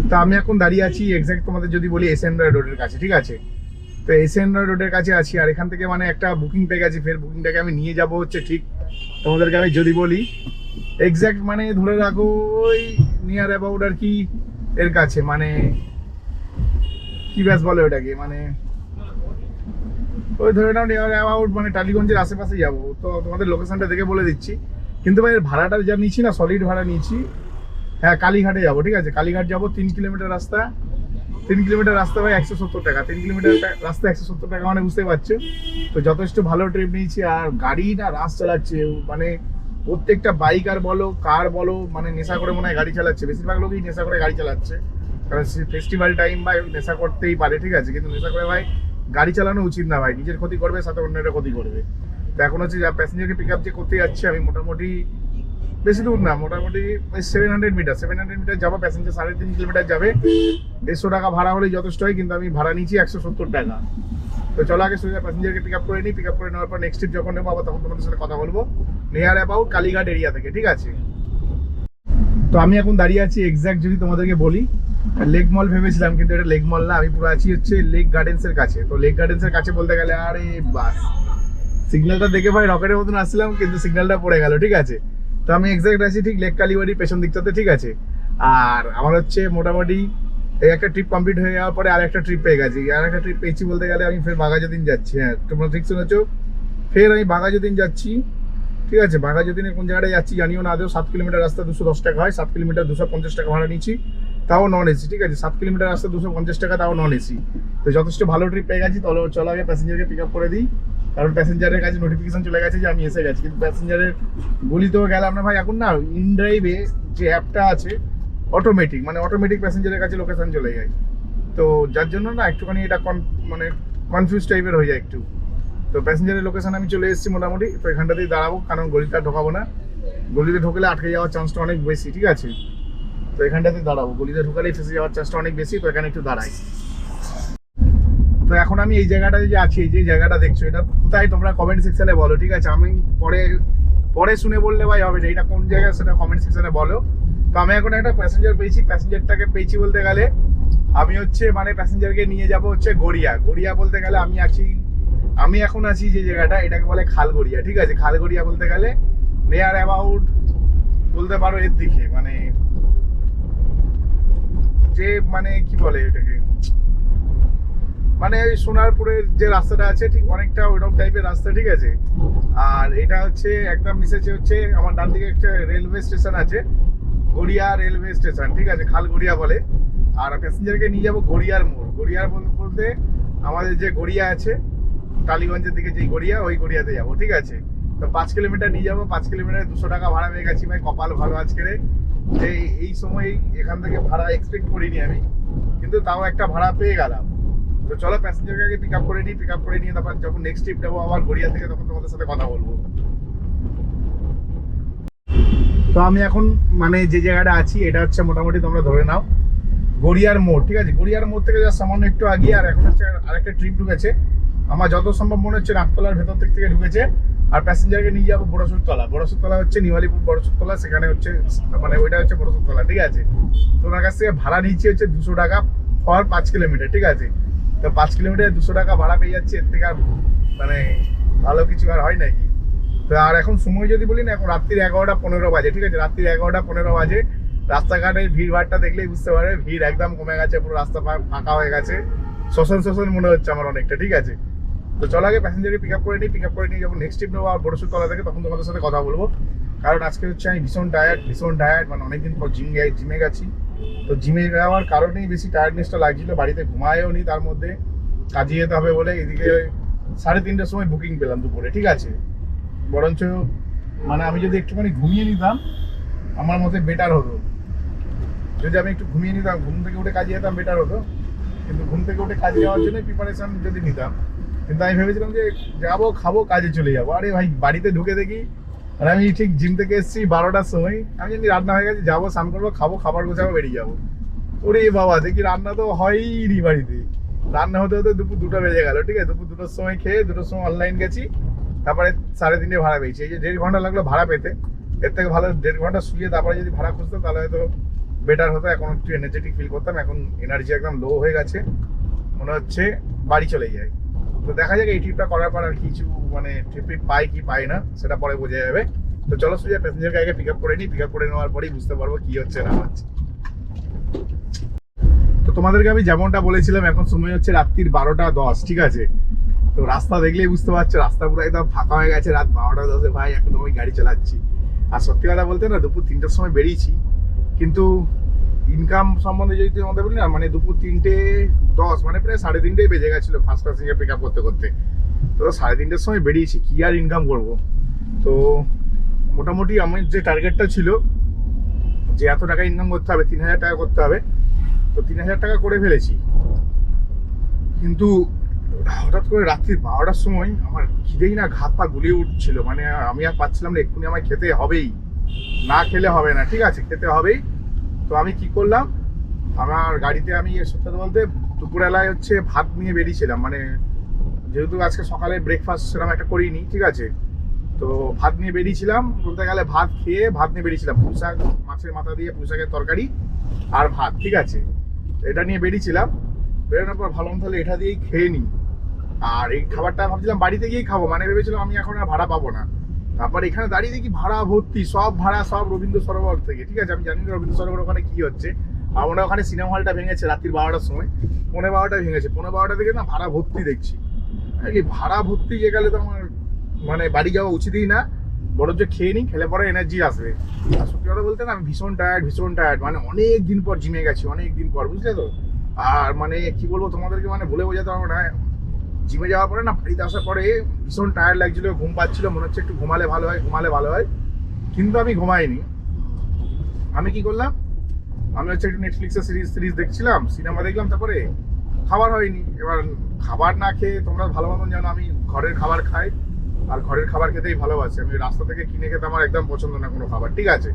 তো আমি এখন দাঁড়িয়ে আছি এক্স্যাক্ট তোমাদের যদি বলি এসএন রয় রোডের কাছে, ঠিক আছে। তো এসএন রয় রোডের কাছে আছি, আর এখান থেকে মানে একটা বুকিং পেয়ে গেছি, ফের বুকিংটাকে আমি নিয়ে যাব হচ্ছে ঠিক তোমাদেরকে আমি যদি বলি এক্স্যাক্ট মানে ধরে রাখো ওই নিয়ার অ্যাবাউট আর কি এর কাছে, মানে কি ব্যাস বলে ওটাকে, মানে ওই ধরে নাও নিয়ার অ্যাবাউট মানে টালিগঞ্জের আশেপাশে যাবো। তো তোমাদের লোকেশনটা দেখে বলে দিচ্ছি, কিন্তু ভাই ভাড়াটা যা নিচ্ছি না, সলিড ভাড়া নিচ্ছি। হ্যাঁ, কালীঘাটে যাবো, ঠিক আছে, কালীঘাট যাবো, 3 কিলোমিটার রাস্তা। 3 কিলোমিটার রাস্তা ভাই 170 টাকা, 3 কিলোমিটার রাস্তা 170 টাকা, মানে বুঝতে পারছো। তো যথেষ্ট ভালো ট্রিপ নিয়েছি, আর গাড়ি না রাস চালাচ্ছে, মানে প্রত্যেকটা বাইকার বলো কার বলো মানে নেশা করে মনে হয় গাড়ি চালাচ্ছে, বেশিরভাগ লোকই নেশা করে গাড়ি চালাচ্ছে, কারণ ফেস্টিভ্যাল টাইম ভাই নেশা করতেই পারে, ঠিক আছে, কিন্তু নেশা করে ভাই গাড়ি চালানো উচিত না ভাই, নিজের ক্ষতি করবে সাথে অন্যের ক্ষতি করবে। তো এখন হচ্ছে যা প্যাসেঞ্জারকে পিক আপ যে করতে যাচ্ছি আমি, মোটামুটি বেশি দূর না, মোটামুটি 700 মিটার যাবো, প্যাসেঞ্জার 3.5 কিলোমিটার যাবে, 150 টাকা ভাড়া হলেই যথেষ্ট হয়, কিন্তু আমি ভাড়া নিচ্ছি 170 টাকা। তো চলো আগে সোজা প্যাসেঞ্জারকে পিক আপ করে নিই, পিক আপ করে নেওয়ার পর নেক্সট ট্রিপ যখন নেবো আবার তখন তোমাদের সাথে কথা বলবো নিয়ার অ্যাবাউট কালীঘাট এরিয়া থেকে, ঠিক আছে। তো আমি এখন দাঁড়িয়ে আছি এক্স্যাক্ট যদি তোমাদেরকে বলি লেক মল ভেবেছিলাম, কিন্তু এটা লেক মল না, আমি পুরো আছি হচ্ছে লেক গার্ডেন্সের কাছে। তো লেক গার্ডেন্সের কাছে বলতে গেলে আরে বাস, সিগন্যালটা দেখে ভাই রকেটের মতন আসছিলাম, কিন্তু সিগন্যালটা পড়ে গেল, ঠিক আছে। তো আমি এক্স্যাক্ট আছি ঠিক লেক কালীবাড়ির পেছন দিকটাতে, ঠিক আছে। আর আমার হচ্ছে মোটামুটি এই একটা ট্রিপ কমপ্লিট হয়ে যাওয়ার পরে আর একটা ট্রিপ পেয়ে গেছি, আর একটা ট্রিপ পেয়েছি বলতে গেলে আমি ফের বাঘাযতীন যাচ্ছি। হ্যাঁ, তোমরা ঠিক শুনেছো, ফের আমি বাঘাযতীন যাচ্ছি, ঠিক আছে। বাঘাযতীনে কোন জায়গায় যাচ্ছি জানিও না আদৌ। 7 কিলোমিটার রাস্তা 210 টাকা হয়, 7 কিলোমিটার 250 টাকা ভাড়া নিচ্ছি, তাও নন এসি, ঠিক আছে। 7 কিলোমিটার রাস্তা 250 টাকা, তাও নন এসি। তো যথেষ্ট ভালো ট্রিপ পেয়ে গেছি। চলো আগে প্যাসেঞ্জারকে পিক আপ করে দিই, কারণ প্যাসেঞ্জারের কাছে নোটিফিকেশন চলে গেছে যে আমি এসে গেছি, কিন্তু প্যাসেঞ্জারের গলিতেও গেলাম না ভাই। এখন না ইনড্রাইভে যে অ্যাপটা আছে অটোমেটিক, মানে অটোমেটিক প্যাসেঞ্জারের কাছে লোকেশন চলে যায়, তো যার জন্য না একটুখানি এটা মানে কনফিউজ টাইপের হয়ে যায় একটু। তো প্যাসেঞ্জারের লোকেশন আমি চলে এসেছি মোটামুটি। তো এখানটাতেই দাঁড়াবো, কারণ গলিটা ঢোকাবো না, গলিতে ঢোকলে আটকে যাওয়ার চান্সটা অনেক বেশি, ঠিক আছে। তো এখানটাতে দাঁড়াবো, গলিতে ঢোকালেই ফেসে যাওয়ার চান্সটা অনেক বেশি, তো এখানে একটু দাঁড়াই। তো এখন আমি এই জায়গাটাতে যে আছি, এই যে জায়গাটা দেখছো, এটা কোথায় তোমরা কমেন্ট সেকশনে বলো, ঠিক আছে। আমি পরে শুনে বললে ভাই হবে না, এটা কোন জায়গা সেটা কমেন্ট সেকশনে বলো। তো আমি এখন একটা প্যাসেঞ্জার পেয়েছি, প্যাসেঞ্জারটাকে পেয়েছি বলতে গেলে আমি হচ্ছে মানে প্যাসেঞ্জারকে নিয়ে যাব হচ্ছে গড়িয়া বলতে গেলে আমি এখন আছি যে জায়গাটা, এটাকে বলে খালগড়িয়া, ঠিক আছে। খালগড়িয়া বলতে গেলে নিয়ার অ্যাবাউট বলতে পারো এর দিকে, মানে যে মানে কি বলে এটাকে, মানে ওই সোনারপুরের যে রাস্তাটা আছে ঠিক অনেকটা ওইরকম টাইপের রাস্তা, ঠিক আছে। আর এটা হচ্ছে একদম মিশেছে হচ্ছে আমার ডান দিকে একটা রেলওয়ে স্টেশন আছে, গড়িয়া রেলওয়ে স্টেশন, ঠিক আছে, খালগড়িয়া বলে। আর প্যাসেঞ্জারকে নিয়ে যাবো গড়িয়ার মোড়। গড়িয়ার বলতে আমাদের যে গড়িয়া আছে টালিগঞ্জের দিকে, যে গড়িয়া, ওই গড়িয়াতে যাবো, ঠিক আছে। তো 5 কিলোমিটার নিয়ে যাবো, 5 কিলোমিটার 200 টাকা ভাড়া পেয়ে গেছি ভাই, কপাল ভালো আজকে রে। এই সময় এখান থেকে ভাড়া এক্সপেক্ট করিনি আমি, কিন্তু তাও একটা ভাড়া পেয়ে গেলাম। তো চলো প্যাসেঞ্জারকে আগে পিক আপ করে নিই, পিক আপ করে নিয়ে তারপর যখন নেক্সট ট্রিপ যাবো আবার গড়িয়া থেকে, তখন তোমাদের সাথে কথা বলবো। তো আমি এখন মানে যে জায়গাটা আছি এটা হচ্ছে মোটামুটি তোমরা ধরে নাও গড়িয়ার মোড়, ঠিক আছে। গড়িয়ার মোড় থেকে যা সামান্য একটু আগিয়ে আর এখন হচ্ছে আরেকটা ট্রিপ ঢুকেছে, আমার যত সম্ভব মনে হচ্ছে নাকতলার ভেতর থেকে ঢুকেছে। আর প্যাসেঞ্জারকে নিয়ে যাবো বড়সুরতলা হচ্ছে নিওয়ালিপুর বড়সুরতলা, সেখানে হচ্ছে মানে ওইটা হচ্ছে বড়সুরতলা, ঠিক আছে। তোমার কাছ থেকে ভাড়া নিচ্ছি হচ্ছে 200 টাকা ফর 5 কিলোমিটার, ঠিক আছে। তো 5 কিলোমিটার 200 টাকা ভাড়া পেয়ে যাচ্ছে, এর থেকে আর মানে ভালো কিছু আর হয় নাকি। তো আর এখন সময় যদি বলি না, এখন রাত্রির 11:15 বাজে, ঠিক আছে, রাত্রির 11:15 বাজে। রাস্তাঘাটের ভিড় ভাড়টা দেখলেই বুঝতে পারবে, ভিড় একদম কমে গেছে, পুরো রাস্তা ফাঁকা হয়ে গেছে, শ্মশান মনে হচ্ছে আমার অনেকটা, ঠিক আছে। তো চলো আগে প্যাসেঞ্জারকে পিক আপ করে নিই, যখন নেক্সট ট্রিপ নেবো আর বড়সুরতলা থেকে, তখন তোমাদের সাথে কথা বলবো। কারণ আজকে হচ্ছে আমি ভীষণ টায়ার্ড, মানে অনেকদিন পর জিমে গেছি। তো জিমে যাওয়ার কারণেই বেশি টায়ার্ডনেসটা লাগছিল, বাড়িতে ঘুমায়ও নি, তার মধ্যে কাজে যেতে হবে বলে এদিকে 3:30টার সময় বুকিং পেলাম দুপুরে, ঠিক আছে। বরঞ্চ মানে আমি যদি একটুখানি ঘুমিয়ে নিতাম আমার মতে বেটার হতো, যদি আমি একটু ঘুমিয়ে নিতাম, ঘুম থেকে উঠে কাজে যেতাম বেটার হতো। কিন্তু ঘুম থেকে উঠে কাজে যাওয়ার জন্য প্রিপারেশন যদি নিতাম, কিন্তু আমি ভেবেছিলাম যে যাবো খাবো কাজে চলে যাবো। আরে ভাই বাড়িতে ঢুকে দেখি, আর আমি ঠিক জিম থেকে এসেছি 12টার সময়, আমি জানি রান্না হয়ে গেছে, যাবো স্নান করবো, খাবো, খাবার গোছাবো, বেরিয়ে যাবো। ওরে বাবা, দেখি রান্না তো হয়নি বাড়িতে, রান্না হতে হতে দুপুর 2টা বেজে গেল, ঠিক আছে। দুপুর 2টার সময় খেয়ে 2টার সময় অনলাইন গেছি, তারপরে 3:30 ভাড়া পেয়েছি। এই যে 1.5 ঘন্টা লাগলো ভাড়া পেতে, এর থেকে ভালো 1.5 ঘন্টা শুয়ে তারপরে যদি ভাড়া খুঁজতাম তাহলে হয়তো বেটার হতো, এখন একটু এনার্জেটিক ফিল করতাম। এখন এনার্জি একদম লো হয়ে গেছে, মনে হচ্ছে বাড়ি চলে যায়। তো দেখা যাক এই ট্রিপটা করার পর আর কিছু মানে ট্রিপে পাই কি পাই না সেটা পরে বোঝা যাবে। তো চলো সোজা প্যাসেঞ্জারকে আগে পিক আপ করে নিই, পিক আপ করে নেওয়ার পরেই বুঝতে পারবো কি হচ্ছে না হচ্ছে। তো তোমাদেরকে আমি যেমনটা বলেছিলাম, এখন সময় হচ্ছে রাত্রির 12টা 10, ঠিক আছে। তো রাস্তা দেখলেই বুঝতে পারছো রাস্তা পুরো একদম ফাঁকা হয়ে গেছে। রাত 12টা 10-এ ভাই এখন আমি গাড়ি চালাচ্ছি। আর সত্যি কথা বলতে না, দুপুর 3টের সময় বেরিয়েছি, কিন্তু ইনকাম সম্বন্ধে যদি তোমাদের বলি না, মানে দুপুর 3টে 10 মানে প্রায় 3:30 বেজে গেছিলো ফার্স্ট প্যাসেঞ্জার পিক আপ করতে করতে। তো 3:30-এর সময় বেরিয়েছি, কি আর ইনকাম করবো। তো মোটামুটি আমার যে টার্গেটটা ছিল যে এত টাকা ইনকাম করতে হবে, 3,000 টাকা করতে হবে, তো 3,000 টাকা করে ফেলেছি। কিন্তু হঠাৎ করে রাত্রি 12টার সময় আমার খিদেই না ঘাত পা গুলিয়ে উঠছিল, মানে আমি আর পাচ্ছিলাম না, এক্ষুনি আমায় খেতে হবেই, না খেলে হবে না, ঠিক আছে খেতে হবেই। তো আমি কি করলাম, আমার গাড়িতে আমি সত্যি কথা বলতে দুপুরবেলায় হচ্ছে ভাত নিয়ে বেরিয়েছিলাম, মানে যেহেতু আজকে সকালে ব্রেকফাস্ট সেরকম একটা করিনি, ঠিক আছে। তো ভাত নিয়ে বেরিয়েছিলাম, বলতে গেলে ভাত খেয়ে ভাত নিয়ে বেরিয়েছিলাম, পুঁইশাক মাছের মাথা দিয়ে পুঁইশাকের তরকারি আর ভাত, ঠিক আছে। এটা নিয়ে বেরিয়েছিলাম, বেরোনোর পর ভাবলাম তাহলে এটা দিয়েই খেয়ে নিই। আর এই খাবারটা ভাবছিলাম বাড়িতে গিয়েই খাবো, মানে ভেবেছিলাম আমি এখন আর ভাড়া পাবো না। তারপর এখানে দাঁড়িয়ে দেখি ভাড়া ভর্তি, সব ভাড়া সব রবীন্দ্র সরোবর থেকে, ঠিক আছে। আমি জানি না রবীন্দ্র সরোবর ওখানে কি হচ্ছে। আমরা ওখানে সিনেমা হলটা ভেঙেছে রাত্রির 12টার সময়, 12:15 ভেঙেছে, 12:15 থেকে না ভাড়া ভর্তি দেখছি। ভাড়া ভর্তি যে গেলে তো আমার মানে বাড়ি যাওয়া উচিতই না, বরঞ্চ খেয়ে নিই, খেলে পরে এনার্জি আসবে। আর সত্যি কথা বলতে না আমি ভীষণ টায়ার্ড, মানে অনেক দিন পর জিমে গেছি, অনেক দিন পর, বুঝলে তো। আর মানে কি বলবো তোমাদেরকে, মানে বলে বোঝাতে পারবো না। জিমে যাওয়ার পরে না বাড়িতে আসার পরে ভীষণ টায়ার্ড লাগছিল, ঘুম পাচ্ছিল, মনে হচ্ছে একটু ঘুমালে ভালো হয়, কিন্তু আমি ঘুমাইনি। আমি কি করলাম, আমি হচ্ছে একটু নেটফ্লিক্সে সিরিজ দেখছিলাম, সিনেমা দেখলাম, তারপরে খাবার হয়নি। এবার খাবার না খেয়ে তোমরা ভালো মতন জানো আমি ঘরের খাবার খাই, আর ঘরের খাবার খেতেই ভালোবাসি। আমি রাস্তা থেকে কিনে খেতে আমার একদম পছন্দ না কোনো খাবার, ঠিক আছে।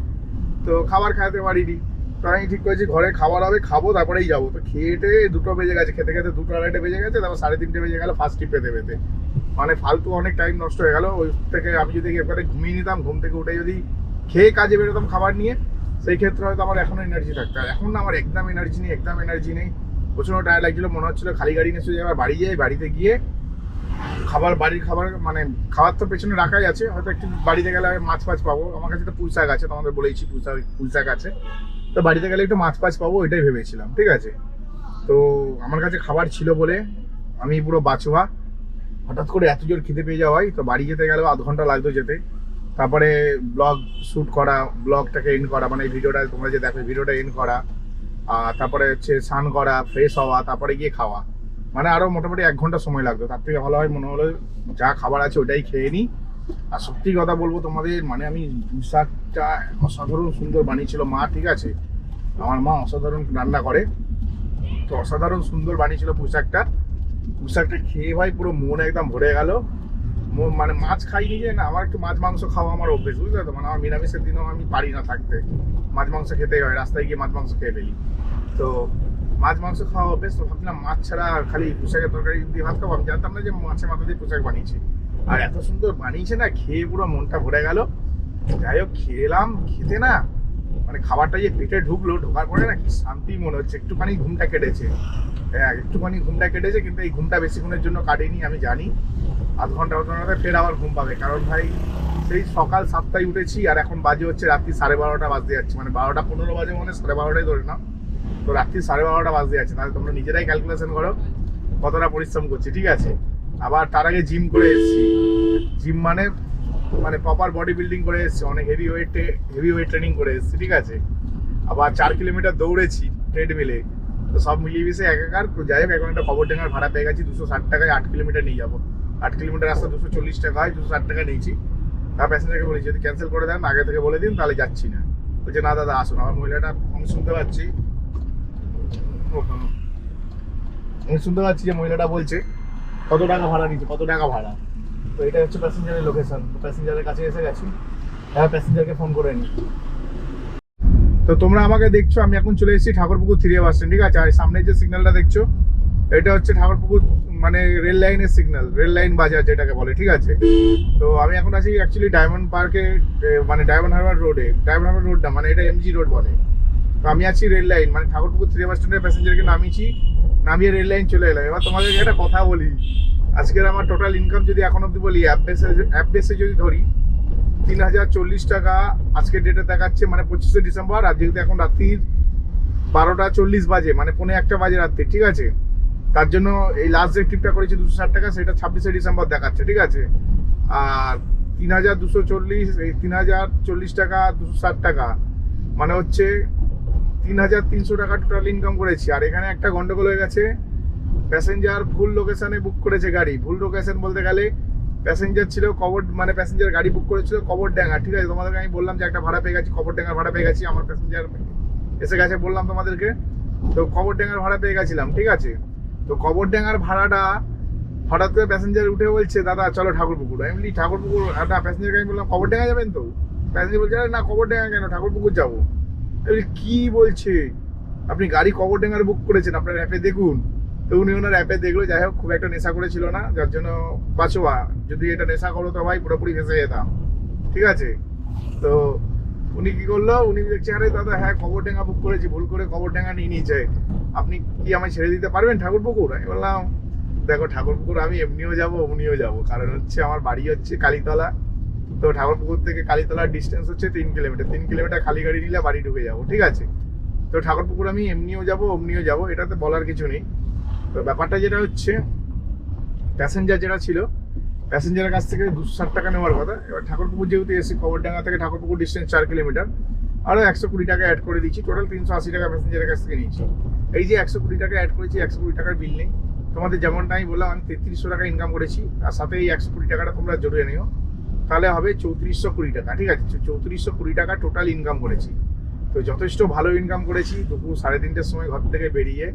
তো খাবার খাইতে পারিনি, তো আমি ঠিক করেছি ঘরে খাবার হবে, খাবো তারপরেই যাবো। তো খেয়েটে 2টো বেজে গেছে, খেতে 2:30 বেজে গেছে, তারপর 3:30 বেজে গেল ফার্স্ট ট্রিপ পেতে, মানে ফালতু অনেক টাইম নষ্ট হয়ে গেল। ওই থেকে আমি যদি একবারে ঘুমিয়ে নিতাম, ঘুম থেকে উঠে যদি খেয়ে কাজে বেরোতাম খাবার নিয়ে, সেই ক্ষেত্রে হয়তো আমার এখনো এনার্জি থাকতো। আর এখন না আমার একদম এনার্জি নেই, প্রচন্ড টায়ার্ড লাগছিল, মনে হচ্ছিল খালি গাড়ি নিয়ে শুধু এবার বাড়ি যাই, বাড়িতে গিয়ে বাড়ির খাবার, মানে খাবার তো পেছনে রাখাই আছে, হয়তো একটু বাড়িতে গেলে মাছ পাবো। আমার কাছে তো পুঁইশাক আছে, তোমাদের বলেইছি পুঁইশাক আছে, তো বাড়িতে গেলে একটু মাছ পাবো, ওইটাই ভেবেছিলাম, ঠিক আছে। তো আমার কাছে খাবার ছিল বলে আমি পুরো বাঁচোয়া। হঠাৎ করে এত জোর খিদে পেয়ে যাওয়াই, তো বাড়ি যেতে গেলেও আধ ঘন্টা লাগতো যেতে। তারপরে ব্লগ শ্যুট করা, ব্লগটাকে এন্ড করা, মানে এই ভিডিওটা তোমরা যে দেখো ভিডিওটা এন্ড করা, আর তারপরে হচ্ছে স্নান করা, ফ্রেশ হওয়া, তারপরে গিয়ে খাওয়া, মানে আরো মোটামুটি 1 ঘন্টা সময় লাগতো। তার থেকে ভালো হয় মনে হলো যা খাবার আছে ওটাই খেয়ে নিই। আর সত্যি কথা বলবো তোমাদের, মানে আমি পুঁইশাকটা অসাধারণ সুন্দর বানিয়েছিল মা, ঠিক আছে। আমার মা অসাধারণ রান্না করে, তো অসাধারণ সুন্দর বানিয়েছিল পুঁইশাকটা খেয়ে ভাই পুরো মন একদম ভরে গেল। মানে মাছ খাইনি যে না, আমার একটু মাছ মাংস খাওয়া আমার অভ্যেস, বুঝলে তো। মানে আমার নিরামিষের দিনও আমি পারি না থাকতে, মাছ মাংস খেতেই হয়, রাস্তায় গিয়ে মাছ মাংস খেয়ে ফেলি। তো মাছ মাংস খাওয়া অভ্যেস, তো ভাবছিলাম মাছ ছাড়া খালি পুঁইশাকের তরকারি দিয়ে ভাত খাবো। আমি জানতাম না যে মাছের মাথা দিয়ে পুঁইশাক বানিয়েছি, আর এত সুন্দর বানিয়েছে না, খেয়ে পুরো মনটা ভরে গেল। যাই হোক খেলাম, খেতে না মানে খাবারটা যে পেটে ঢোকার পরে না কি শান্তি মনে হচ্ছে। একটুখানি ঘুমটা কেটেছে, কিন্তু এই ঘুমটা বেশিক্ষণের জন্য কাটেনি, আমি জানি আধ ঘন্টা ফের আবার ঘুম পাবে। কারণ ভাই সেই সকাল 7টায় উঠেছি, আর এখন বাজে হচ্ছে রাত্রি 12:30 বাজতে যাচ্ছে, মানে 12:15 বাজে, মানে 12:30 ধরে না, তো রাত্রি 12:30 বাজতে যাচ্ছে। তাহলে তোমরা নিজেরাই ক্যালকুলেশন করো কতটা পরিশ্রম করছি, ঠিক আছে। আবার তার আগে জিম করে এসেছি, জিম মানে প্রপার বডি বিল্ডিং করে এসেছি, অনেক হেভি ওয়েট ট্রেনিং করে এসেছি, ঠিক আছে। আবার 4 কিলোমিটার দৌড়েছি ট্রেডমিলে, তো সব মিলিয়ে মিশে একাকার। যাই হোক এখন একটা খবর ডেঙ্গার ভাড়া পেয়ে গেছি, 260 টাকায় 8 কিলোমিটার নিয়ে যাবো। 8 কিলোমিটার রাস্তা 240 টাকা হয়, 260 টাকা নিয়েছি। তার প্যাসেঞ্জারকে বলেছি যদি ক্যান্সেল করে দেন আগে থেকে বলে দিন, তাহলে যাচ্ছি না। বলছে না দাদা আসুন। আমার মহিলাটা আমি শুনতে পাচ্ছি যে মহিলাটা বলছে কত টাকা ভাড়া নিচ্ছে, তো এটা হচ্ছে প্যাসেঞ্জারের লোকেশন। প্যাসেঞ্জারের কাছে এসে গেছি, হ্যাঁ প্যাসেঞ্জারকে ফোন করে নিই। তো তোমরা আমাকে দেখছো, আমি এখন চলে এসেছি ঠাকুরপুকুর 3A বাস স্ট্যান্ড, ঠিক আছে। আর সামনে যে সিগন্যালটা দেখছো এটা হচ্ছে ঠাকুরপুকুর মানে রেল লাইনের সিগন্যাল, রেল লাইন বাজার যেটাকে বলে, ঠিক আছে। তো আমি এখন আছি অ্যাকচুয়ালি ডায়মন্ড পার্কে, মানে ডায়মন্ড হারবার রোড না, মানে এটা MG রোড বলে। তো আমি আছি রেল লাইন, মানে ঠাকুরপুকুর 3 বাস স্ট্যান্ডের প্যাসেঞ্জারকে নামিয়েছি, নামিয়ে রেল লাইন চলে এলাম। এবার তোমাদেরকে একটা কথা বলি, আজকের আমার টোটাল ইনকাম যদি এখন অব্দি বলি অ্যাপ বেসে যদি ধরি 3040 টাকা আজকের ডেটে দেখাচ্ছে, মানে 25শে ডিসেম্বর। আর যেহেতু এখন রাত্রির 12:40 বাজে, মানে 1:45 বাজে রাত্রি, ঠিক আছে, তার জন্য এই লাস্ট যে ট্রিপটা করেছি 260 টাকা, সেটা 26শে ডিসেম্বর দেখাচ্ছে, ঠিক আছে। আর 3240, এই 3040 টাকা 260 টাকা মানে হচ্ছে 3300 টাকা টোটাল ইনকাম করেছি। আর এখানে একটা গন্ডগোল হয়ে গেছে, প্যাসেঞ্জার ভুল লোকেশনে বুক করেছে গাড়ি। ভুল লোকেশন বলতে গেলে প্যাসেঞ্জার ছিল মানে প্যাসেঞ্জার গাড়ি বুক করেছিল কবরডাঙ্গা, ঠিক আছে। তোমাদেরকে আমি বললাম যে একটা ভাড়া পেয়ে গেছি, কবরডাঙ্গার ভাড়া পেয়ে গেছি, আমার প্যাসেঞ্জার এসে গেছে বললাম তোমাদেরকে। তো কবরডাঙ্গার ভাড়া পেয়ে গেছিলাম, ঠিক আছে। তো কবরডাঙ্গার ভাড়াটা হঠাৎ করে প্যাসেঞ্জার উঠে বলছে দাদা চলো ঠাকুরপুকুর। আমি বলি ঠাকুরপুকুর? একটা প্যাসেঞ্জারকে আমি বললাম কবরডাঙ্গা যাবেন তো? প্যাসেঞ্জার বলছে আরে না কবরডাঙ্গা কেন, ঠাকুরপুকুর যাবো। আমি কি বলছে, আপনি গাড়ি কবরডাঙ্গার বুক করেছেন, আপনার অ্যাপে দেখুন। তো উনি ওনার অ্যাপে দেখলো, যাই হোক খুব একটা নেশা করেছিল না, যার জন্য বাঁচোয়া। যদি এটা নেশা করো তো ভাই পুরোপুরি ফেসে যেতাম, ঠিক আছে। তো উনি কি করলো, উনি দেখছে আরে দাদা হ্যাঁ কবরডাঙ্গা বুক করেছি, ভুল করে কবরডাঙ্গা নিয়ে নিয়েছে, আপনি কি আমায় ছেড়ে দিতে পারবেন ঠাকুরপুকুর? আমি বললাম দেখো ঠাকুরপুকুর আমি এমনিও যাবো অমনিও যাবো, কারণ হচ্ছে আমার বাড়ি হচ্ছে কালীতলা। তো ঠাকুরপুকুর থেকে কালীতলার ডিস্টেন্স হচ্ছে 3 কিলোমিটার। 3 কিলোমিটার খালি গাড়ি নিলে বাড়ি ঢুকে যাবো, ঠিক আছে। তো ঠাকুরপুকুর আমি এমনিও যাবো অমনিও যাবো, এটাতে বলার কিছু নেই। তো ব্যাপারটা যেটা হচ্ছে, প্যাসেঞ্জার যেটা ছিল, প্যাসেঞ্জারের কাছ থেকে 260 টাকা নেওয়ার কথা। এবার ঠাকুরপুকুর যেহেতু এসি, কবরডাঙ্গা থেকে ঠাকুরপুকুর ডিস্টেন্স 4 কিলোমিটার, আরও 120 টাকা অ্যাড করে দিচ্ছি, টোটাল 380 টাকা প্যাসেঞ্জারের কাছ থেকে নিয়েছি। এই যে 120 টাকা অ্যাড করেছি, 120 টাকার বিল নেই তোমাদের। যেমনটা আমি বললাম আমি 3300 টাকা ইনকাম করেছি, আর সাথে এই 120 টাকাটা তোমরা জড়িয়ে নিও, তাহলে হবে 3420 টাকা, ঠিক আছে। 3420 টাকা টোটাল ইনকাম করেছি। তো যথেষ্ট ভালো ইনকাম করেছি। দুপুর 3:30টার সময় ঘর থেকে বেরিয়ে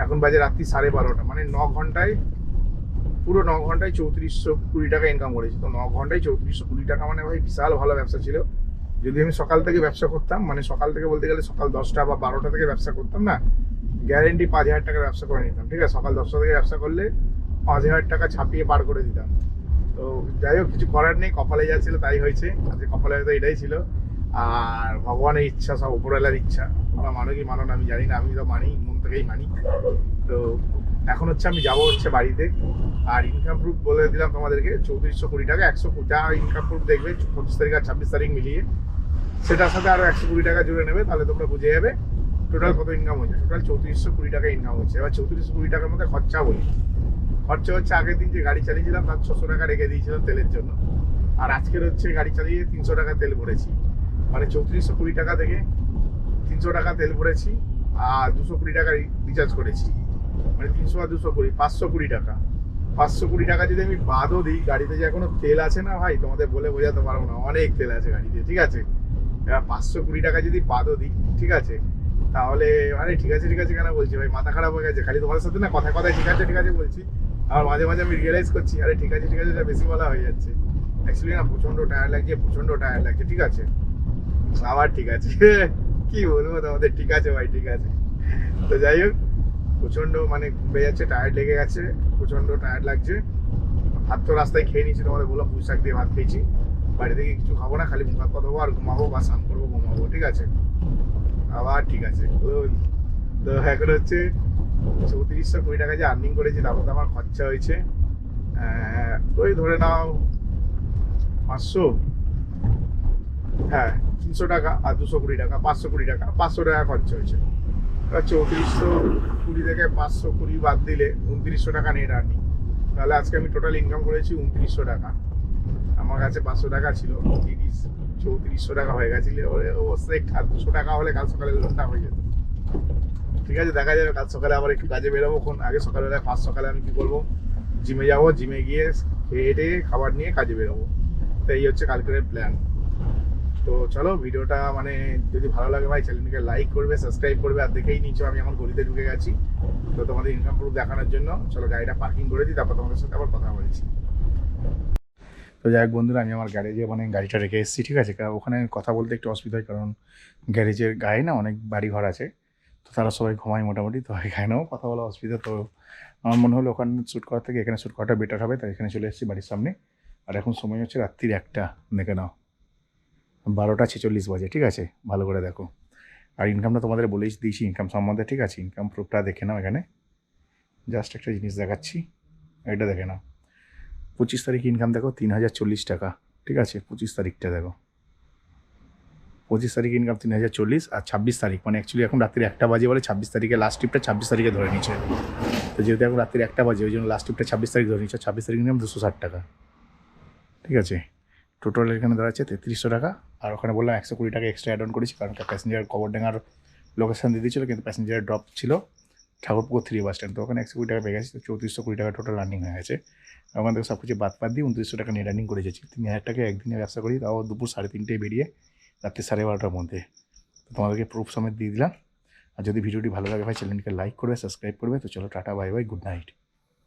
এখন বাজে রাত্রি 12:30, মানে 9 ঘন্টায়, পুরো 9 ঘন্টায় 3420 টাকা ইনকাম করেছি। তো 9 ঘন্টায় 3420 টাকা মানে ভাই বিশাল ভালো ব্যবসা ছিল। যদি আমি সকাল থেকে ব্যবসা করতাম, মানে সকাল থেকে বলতে গেলে সকাল 10টা বা 12টা থেকে ব্যবসা করতাম না, গ্যারেন্টি 5000 টাকার ব্যবসা করে নিতাম, ঠিক আছে। সকাল 10টা থেকে ব্যবসা করলে 5000 টাকা ছাপিয়ে পার করে দিতাম। তো যাই হোক কিছু করার নেই, কপালে যা ছিল তাই হয়েছে। আজকে কপালে হয়তো এটাই ছিল, আর ভগবানের ইচ্ছা, সব উপরওয়ালার ইচ্ছা। আমরা মানো কি মানো না আমি জানি না, আমি তো মানি, মন থেকেই মানি। তো এখন হচ্ছে আমি যাবো হচ্ছে বাড়িতে। আর ইনকাম প্রুফ বলে দিলাম তোমাদেরকে 3420 টাকা, 100 যা ইনকাম প্রুফ দেখবে 25 তারিখ আর 26 তারিখ মিলিয়ে, সেটার সাথে আরো 120 টাকা জুড়ে নেবে, তাহলে তোমরা বুঝে যাবে টোটাল কত ইনকাম হয়েছে। টোটাল 3420 টাকা ইনকাম হচ্ছে। এবার 3420 টাকার মধ্যে খরচা বলি, খরচা হচ্ছে আগের দিন যে গাড়ি চালিয়েছিলাম তার 600 টাকা রেখে দিয়েছিলাম তেলের জন্য, আর আজকের হচ্ছে গাড়ি চালিয়ে 300 টাকা তেল ভরেছি, মানে 3420 টাকা থেকে 300 টাকা তেল ভরেছি, আর 220 টাকা রিচার্জ করেছি, মানে 300 আর 220 520 টাকা। 520 টাকা যদি আমি বাদও দিই, গাড়িতে যে এখনো তেল আছে না ভাই, তোমাদের বলে বোঝাতে পারবো না, অনেক তেল আছে গাড়িতে, ঠিক আছে। এবার 520 টাকা যদি বাদও দিই, ঠিক আছে, তাহলে আরে ঠিক আছে কেন বলছি ভাই, মাথা খারাপ হয়ে গেছে খালি তোমাদের সাথে না, কথায় কথায় ঠিক আছে বলছি, আর মাঝে মাঝে আমি রিয়েলাইজ করছি আরে ঠিক আছে এটা বেশি বলা হয়ে যাচ্ছে। অ্যাকচুয়ালি না প্রচন্ড টায়ার লাগছে, ঠিক আছে। আবার ঠিক আছে কি বলবো তোমাদের, ঠিক আছে ভাই ঠিক আছে। তো যাই হোক প্রচন্ড মানে ঘুরে যাচ্ছে, টায়ার্ড লেগে গেছে, প্রচন্ড টায়ার্ড লাগছে। ভাত তো রাস্তায় খেয়ে নিয়েছি, তোমাদের বললাম পুঁই শাক দিয়ে ভাত খেয়েছি। বাড়ি থেকে কিছু খাবো না, খালি মুখ হাত পা ধোবো আর ঘুমাবো বা স্নান করবো ঘুমাবো, ঠিক আছে। আবার ঠিক আছে। তো এখন হচ্ছে 3420 টাকা যে আর্নিং করেছি, তারপর তো আমার খরচা হয়েছে ওই ধরে নাও 500, হ্যাঁ 300 টাকা আর 220 টাকা, 520 টাকা, 500 টাকা খরচা হয়েছে। 3420 থেকে 520 বাদ দিলে 2900 টাকা নেট আর্নিং। তাহলে আজকে আমি টোটাল ইনকাম করেছি 2900 টাকা। আমার কাছে 500 টাকা ছিল, 3400 টাকা হয়ে গেছিল। অবশ্যই 200 টাকা হলে কাল সকালে লোনটা হয়ে যেত, ঠিক আছে। দেখা যাবে কাল সকালে আবার একটু কাজে বেরোবো। আগে সকালবেলায় ফার্স্ট সকালে আমি কি করবো, জিমে যাবো, জিমে গিয়ে খেয়ে টেয়ে খাবার নিয়ে কাজে বেরোবো। তো এই হচ্ছে কালকের প্ল্যান। তো চলো ভিডিওটা মানে যদি ভালো লাগে ভাই চ্যানেলটিকে লাইক করবে, সাবস্ক্রাইব করবে। আর দেখেই নিচ্ছ আমি এখন গলিতে ঢুকে গেছি, তো তোমাদের ইনকাম প্রুফ দেখানোর জন্য। চলো গাড়িটা পার্কিং করে দিই, তারপর তোমাদের সাথে আবার কথা বলছি। তো যাই হোক বন্ধুরা, আমি আমার গ্যারেজে মানে গাড়িটা রেখে এসেছি, ঠিক আছে। ওখানে কথা বলতে একটু অসুবিধা হয়, কারণ গ্যারেজের গায়ে না অনেক বাড়ি ঘর আছে, তো তারা সবাই ঘুমায় মোটামুটি, তো এখানেও কথা বলা অসুবিধা। তো আমার মনে হলো ওখানে শ্যুট করার থেকে এখানে শ্যুট করাটা বেটার হবে, তাই এখানে চলে এসেছি বাড়ির সামনে। আর এখন সময় হচ্ছে রাত্রির 1টা, দেখে নাও 12টা 46 বাজে, ঠিক আছে। ভালো করে দেখো আর ইনকামটা তোমাদের বলেই দিয়েছি ইনকাম সম্বন্ধে, ঠিক আছে? ইনকাম প্রুফটা দেখে নাও এখানে, জাস্ট একটা জিনিস দেখাচ্ছি, এটা দেখে নাও। 25 তারিখ ইনকাম দেখো 3040 টাকা, ঠিক আছে? 25 তারিখটা দেখো, 25 তারিখ ইনকাম 3040, আর 26 তারিখ মানে অ্যাকচুয়ালি এখন রাত্রি 1টা বাজে বলে 26 তারিখে লাস্ট ট্রিপটা 26 তারিখে ধরে নিচ্ছে। তো যেহেতু এখন রাত্রি 1টা বাজে ওই জন্য লাস্ট ট্রিপটা 26 তারিখ ধরে নিচ্ছে। 26 তারিখ ইনকাম 260 টাকা, ঠিক আছে? টোটাল এখানে দাঁড়াচ্ছে 3300 টাকা। আর ওখানে বললাম 120 টাকা এক্সট্রা অ্যাড অন করেছি, কারণ প্যাসেঞ্জার কবরডাঙ্গার লোকেশান দিয়ে দিয়েছিল, কিন্তু প্যাসেঞ্জারের ড্রপ ছিল ঠাকুরপুকুর 3 বাস স্ট্যান্ড। তো ওখানে 120 টাকা পেয়ে গেছে, তো 3420 টাকা টোটাল রানিং হয়ে গেছে। ওখান থেকে সব কিছু বাদ দিয়ে 2900 টাকা নিয়ে রানিং করে যাচ্ছি। 3000 টাকা একদিনে ব্যবসা করি, তাও দুপুর 3:30টায় বেরিয়ে রাত্রি 12:30টার মধ্যে। তো তোমাদেরকে প্রুফ সমেত দিয়ে দিলাম। আর যদি ভিডিওটি ভালো লাগে ভাই চ্যানেলটিকে লাইক করবে, সাবস্ক্রাইব করবে। তো চলো tata, bye bye, good night.